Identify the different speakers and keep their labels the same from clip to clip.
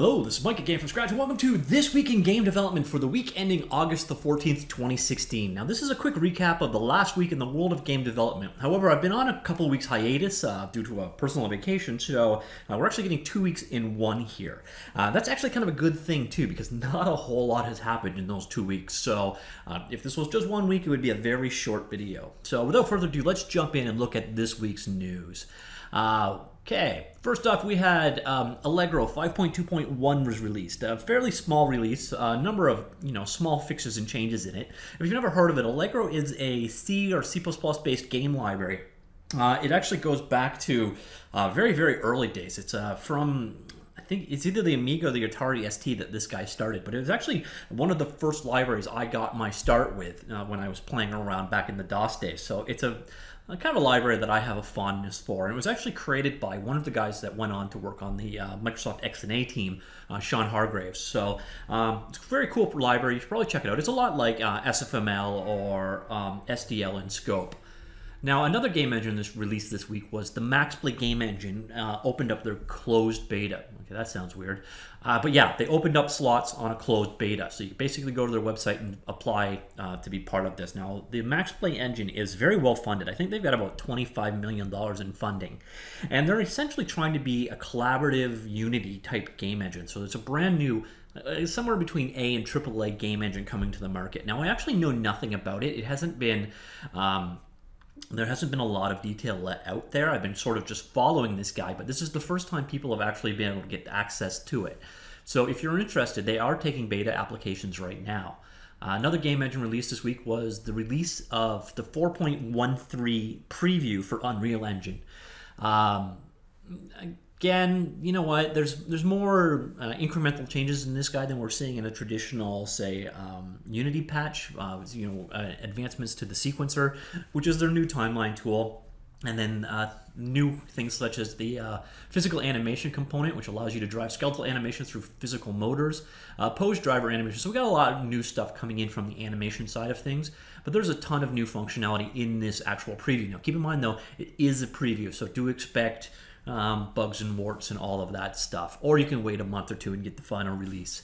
Speaker 1: Hello, this is Mike at GameFromScratch, and welcome to This Week in Game Development for the week ending August the 14th, 2016. Now, this is a quick recap of the last week in the world of game development. However, I've been on a couple weeks hiatus due to a personal vacation, so we're actually getting 2 weeks in one here. That's actually kind of a good thing, too, because not a whole lot has happened in those 2 weeks. So if this was just 1 week, it would be a very short video. So without further ado, let's jump in and look at this week's news. Okay, first off, we had ALLEGRO 5.2.1 was released. A fairly small release, a number of small fixes and changes in it. If you've never heard of it, ALLEGRO is a C or C++ based game library. It actually goes back to very, very early days. It's from, I think it's either the Amiga or the Atari ST that this guy started, but it was actually one of the first libraries I got my start with when I was playing around back in the DOS days. So it's a kind of a library that I have a fondness for. And it was actually created by one of the guys that went on to work on the Microsoft XNA team, Sean Hargraves. So it's a very cool library. You should probably check it out. It's a lot like SFML or SDL in scope. Now, another game engine that's released this week was the MAXPLAY game engine opened up their closed beta. Okay, that sounds weird. But yeah, they opened up slots on a closed beta. So you basically go to their website and apply to be part of this. Now, the MAXPLAY engine is very well funded. I think they've got about $25 million in funding. And they're essentially trying to be a collaborative Unity type game engine. So it's a brand new somewhere between A and AAA game engine coming to the market. Now, I actually know nothing about it. It hasn't been... there hasn't been a lot of detail let out there. I've been sort of just following this guy, but this is the first time people have actually been able to get access to it. So if you're interested, they are taking beta applications right now. Another game engine released this week was the release of the 4.13 preview for Unreal Engine. Again, you know what? There's more incremental changes in this guy than we're seeing in a traditional, say, Unity patch. Advancements to the sequencer, which is their new timeline tool, and then new things such as the physical animation component, which allows you to drive skeletal animation through physical motors, pose driver animation. So we got a lot of new stuff coming in from the animation side of things, but there's a ton of new functionality in this actual preview. Now, keep in mind though, it is a preview, so do expect bugs and warts and all of that stuff. Or you can wait a month or two and get the final release.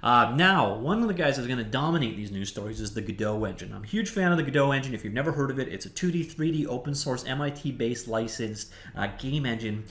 Speaker 1: Now, one of the guys that's going to dominate these news stories is the Godot engine. I'm a huge fan of the Godot engine. If you've never heard of it, it's a 2D, 3D, open source, MIT-based licensed game engine.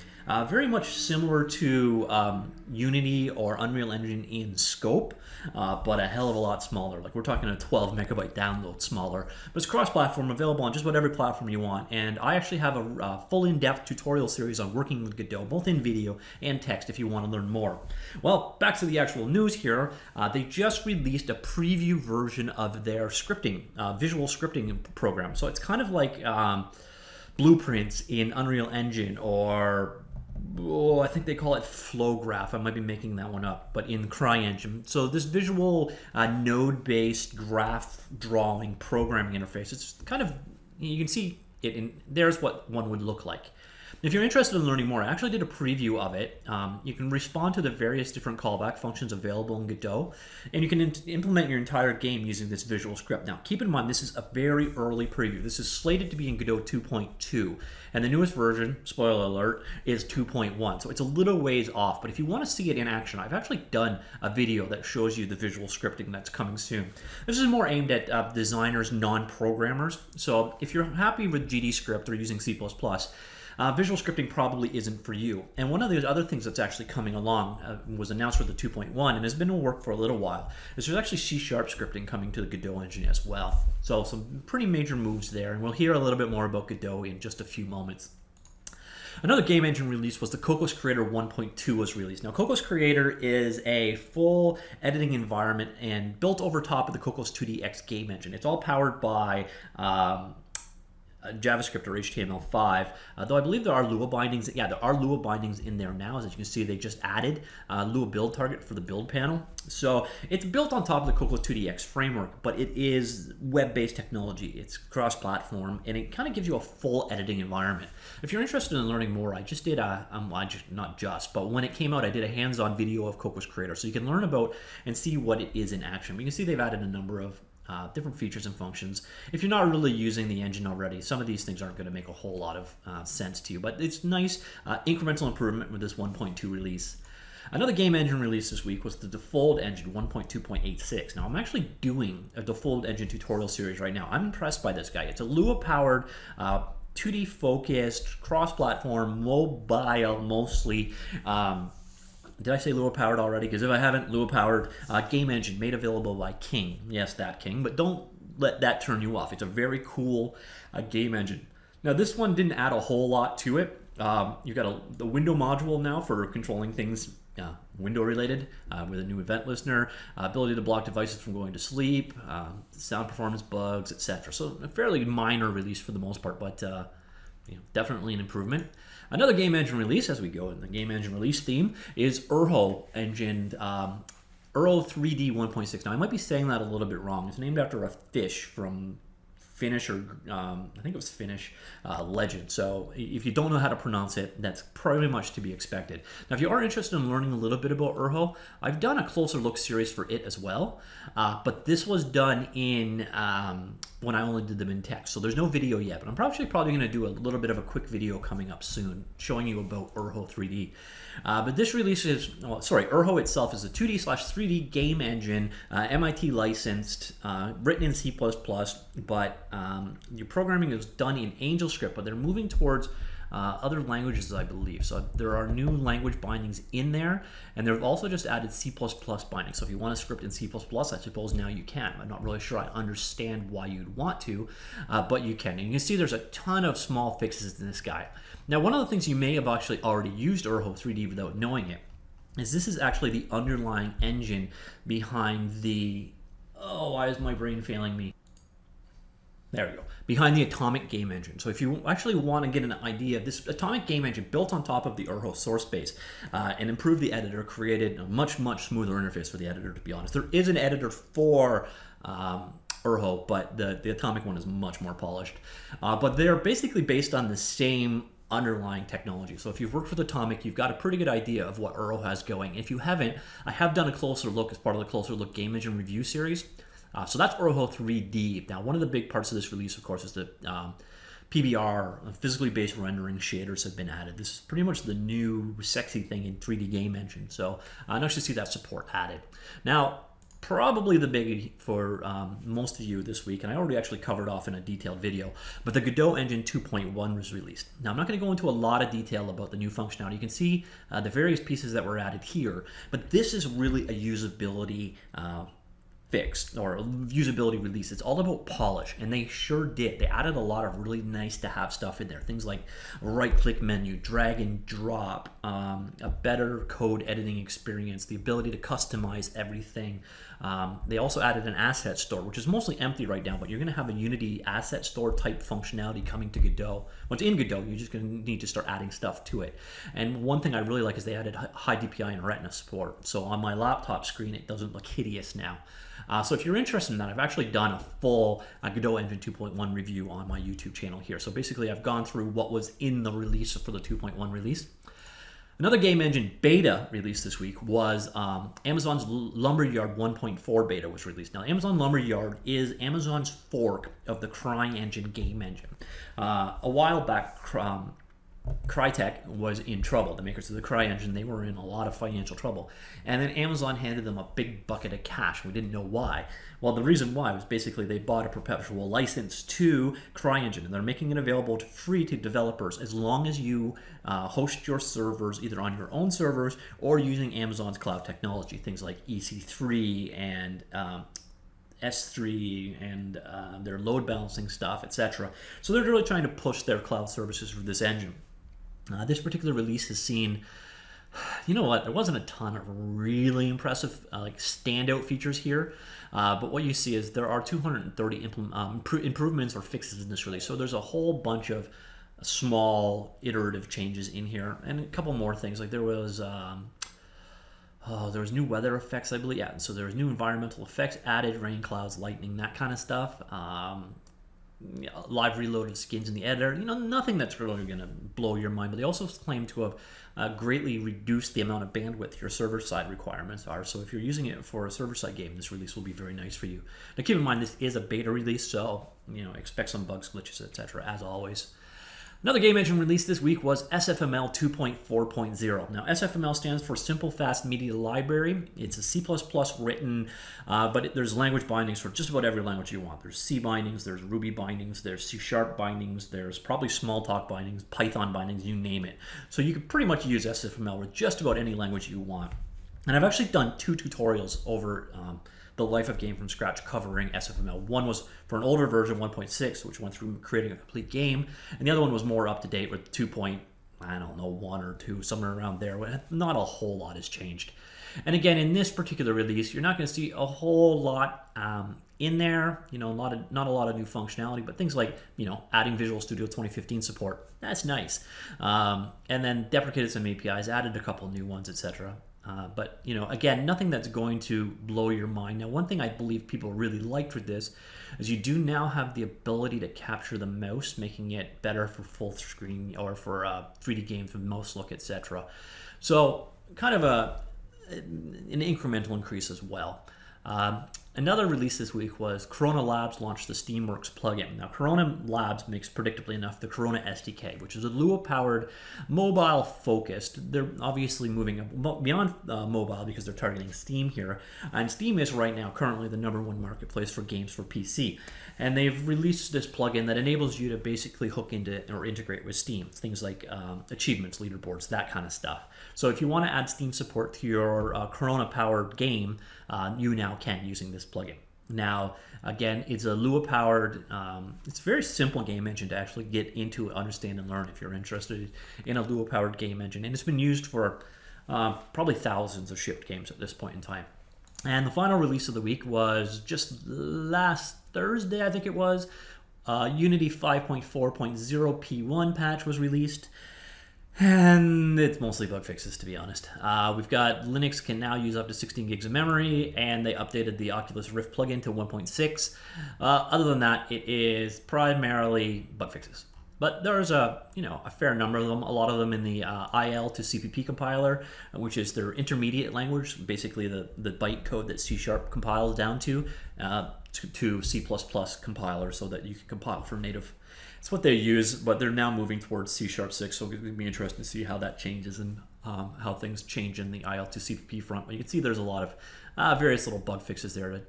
Speaker 1: Very much similar to Unity or Unreal Engine in scope, but a hell of a lot smaller. Like, we're talking a 12 megabyte download smaller. But it's cross-platform, available on just about every platform you want. And I actually have a full in-depth tutorial series on working with Godot, both in video and text, if you want to learn more. Well, back to the actual news here. They just released a preview version of their scripting, visual scripting program. So it's kind of like blueprints in Unreal Engine, or I think they call it Flowgraph. I might be making that one up, but in CryEngine. So this visual node-based graph drawing programming interface, it's kind of, you can see it in, there's what one would look like. If you're interested in learning more, I actually did a preview of it. You can respond to the various different callback functions available in Godot, and you can implement your entire game using this visual script. Now, keep in mind, this is a very early preview. This is slated to be in Godot 2.2, and the newest version, spoiler alert, is 2.1. So it's a little ways off, but if you want to see it in action, I've actually done a video that shows you the visual scripting that's coming soon. This is more aimed at designers, non-programmers. So if you're happy with GDScript or using C++, visual scripting probably isn't for you. And one of the other things that's actually coming along was announced for the 2.1 and has been in work for a little while, is there's actually C# scripting coming to the Godot engine as well. So some pretty major moves there, and we'll hear a little bit more about Godot in just a few moments. Another game engine release was the Cocos Creator 1.2 was released. Now, Cocos Creator is a full editing environment and built over top of the Cocos 2DX game engine. It's all powered by JavaScript or HTML5, though I believe there are Lua bindings. Yeah, there are Lua bindings in there now. As you can see, they just added Lua build target for the build panel. So it's built on top of the Cocos 2DX framework, but it is web-based technology. It's cross-platform, and it kind of gives you a full editing environment. If you're interested in learning more, I just did not just, but when it came out, I did a hands-on video of Cocos Creator, so you can learn about and see what it is in action. But you can see they've added a number of different features and functions. If you're not really using the engine already, some of these things aren't going to make a whole lot of sense to you, but it's nice incremental improvement with this 1.2 release. Another game engine release this week was the Defold engine 1.2.86. Now I'm actually doing a Defold engine tutorial series right now. I'm impressed by this guy. It's a Lua-powered 2D focused, cross-platform, mobile mostly. Did I say Lua-powered already? Because if I haven't, Lua-powered game engine made available by King. Yes, that King. But don't let that turn you off. It's a very cool game engine. Now this one didn't add a whole lot to it. You've got the window module now for controlling things window related with a new event listener, ability to block devices from going to sleep, sound performance bugs, etc. So a fairly minor release for the most part, but definitely an improvement. Another game engine release, as we go in the game engine release theme, is Urho engine. Urho 3D 1.6. Now I might be saying that a little bit wrong. It's named after a fish from Finnish, or I think it was Finnish legend. So if you don't know how to pronounce it, that's pretty much to be expected. Now, if you are interested in learning a little bit about Urho, I've done a closer look series for it as well. But this was done in when I only did them in text, so there's no video yet. But I'm probably going to do a little bit of a quick video coming up soon, showing you about Urho 3D. But this release is, Urho itself is a 2D/3D game engine, MIT licensed, written in C++, but your programming is done in AngelScript, but they're moving towards other languages, I believe. So there are new language bindings in there, and they've also just added C++ bindings. So if you want to script in C++, I suppose now you can. I'm not really sure I understand why you'd want to, but you can. And you can see there's a ton of small fixes in this guy. Now, one of the things you may have actually already used Urho 3D without knowing it is this is actually the underlying engine behind the, why is my brain failing me? There we go. Behind the Atomic game engine. So if you actually want to get an idea, this Atomic game engine built on top of the Urho source base and improved the editor, created a much smoother interface for the editor, to be honest. There is an editor for Urho, but the Atomic one is much more polished. But they're basically based on the same underlying technology. So if you've worked with Atomic, you've got a pretty good idea of what Urho has going. If you haven't, I have done a closer look as part of the Closer Look Game Engine Review series. So that's Urho 3D. Now, one of the big parts of this release, of course, is the PBR, physically based rendering shaders have been added. This is pretty much the new sexy thing in 3D game engine. So nice to see that support added. Now, probably the biggie for most of you this week, and I already actually covered off in a detailed video, but the Godot engine 2.1 was released. Now, I'm not going to go into a lot of detail about the new functionality. You can see the various pieces that were added here, but this is really a usability fix or usability release. It's all about polish, and they sure did. They added a lot of really nice to have stuff in there. Things like right-click menu, drag and drop, a better code editing experience, the ability to customize everything. They also added an asset store, which is mostly empty right now, but you're going to have a Unity asset store type functionality coming to Godot. Once in Godot, you're just going to need to start adding stuff to it. And one thing I really like is they added high DPI and Retina support. So on my laptop screen, it doesn't look hideous now. So if you're interested in that, I've actually done a full Godot Engine 2.1 review on my YouTube channel here. So basically, I've gone through what was in the release for the 2.1 release. Another game engine beta release this week was Amazon's Lumberyard 1.4 beta was released. Now, Amazon Lumberyard is Amazon's fork of the CryEngine game engine. A while back, Crytek was in trouble. The makers of the CryEngine, they were in a lot of financial trouble. And then Amazon handed them a big bucket of cash. We didn't know why. Well, the reason why was basically they bought a perpetual license to CryEngine, and they're making it available free to developers as long as you host your servers either on your own servers or using Amazon's cloud technology, things like EC3 and S3 and their load balancing stuff, etc. So they're really trying to push their cloud services for this engine. This particular release has seen, you know what, there wasn't a ton of really impressive like standout features here, but what you see is there are 230 improvements or fixes in this release. So there's a whole bunch of small iterative changes in here, and a couple more things. Like there was new weather effects, I believe. Yeah, so there was new environmental effects added, rain clouds, lightning, that kind of stuff. Live reloaded skins in the editor, nothing that's really going to blow your mind, but they also claim to have greatly reduced the amount of bandwidth your server-side requirements are. So if you're using it for a server-side game, this release will be very nice for you. Now keep in mind, this is a beta release, so expect some bugs, glitches, etc. as always. Another game engine released this week was SFML 2.4.0. Now, SFML stands for Simple Fast Media Library. It's a C++ written, but there's language bindings for just about every language you want. There's C bindings, there's Ruby bindings, there's C# bindings, there's probably Smalltalk bindings, Python bindings, you name it. So you can pretty much use SFML with just about any language you want. And I've actually done 2 tutorials over the life of GameFromScratch covering SFML. One was for an older version, 1.6, which went through creating a complete game, and the other one was more up to date with 2.1 or 2, somewhere around there. Not a whole lot has changed. And again, in this particular release, you're not going to see a whole lot in there. Not a lot of new functionality, but things like adding Visual Studio 2015 support. That's nice. And then deprecated some APIs, added a couple new ones, etc. But again, nothing that's going to blow your mind. Now, one thing I believe people really liked with this is you do now have the ability to capture the mouse, making it better for full screen or for 3D games with mouse look, etc. So kind of an incremental increase as well. Another release this week was Corona Labs launched the STEAMWORKS plugin. Now, Corona Labs makes, predictably enough, the Corona SDK, which is a Lua-powered, mobile-focused. They're obviously moving beyond mobile because they're targeting Steam here. And Steam is right now currently the #1 marketplace for games for PC. And they've released this plugin that enables you to basically hook into or integrate with Steam. Things like achievements, leaderboards, that kind of stuff. So if you want to add Steam support to your Corona-powered game, you now can using this plugin. Now, again, it's a Lua-powered, it's a very simple game engine to actually get into, understand, and learn if you're interested in a Lua-powered game engine. And it's been used for probably thousands of shipped games at this point in time. And the final release of the week was just last Thursday, I think it was. Unity 5.4.0 P1 patch was released. And it's mostly bug fixes, to be honest. We've got Linux can now use up to 16 gigs of memory, and they updated the Oculus Rift plugin to 1.6. Other than that, it is primarily bug fixes. But there's a fair number of them. A lot of them in the IL to CPP compiler, which is their intermediate language, basically the bytecode that C# compiles down to C++ compiler, so that you can compile for native. It's what they use, but they're now moving towards C#6, so it'll be interesting to see how that changes and how things change in the IL to CPP front. But you can see there's a lot of various little bug fixes there to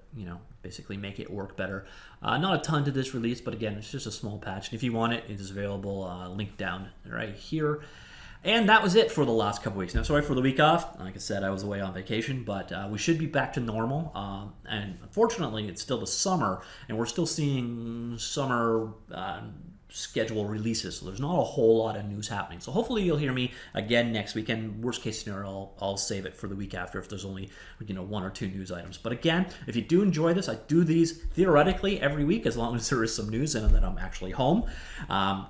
Speaker 1: basically make it work better. Not a ton to this release, but again, it's just a small patch. And if you want it, it is available, linked down right here. And that was it for the last couple weeks. Now, sorry for the week off. Like I said, I was away on vacation, but we should be back to normal. And unfortunately, it's still the summer, and we're still seeing summer schedule releases, so there's not a whole lot of news happening. So hopefully you'll hear me again next week, and worst case scenario, I'll save it for the week after if there's only 1 or 2 news items. But again, if you do enjoy this, I do these theoretically every week as long as there is some news and that I'm actually home.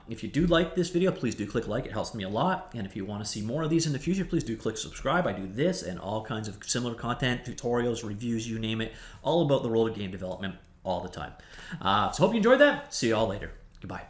Speaker 1: If you do like this video, please do click like. It helps me a lot. And if you want to see more of these in the future, please do click subscribe. I do this and all kinds of similar content, tutorials, reviews, you name it, all about the world of game development all the time. So hope you enjoyed that. See you all later. Goodbye.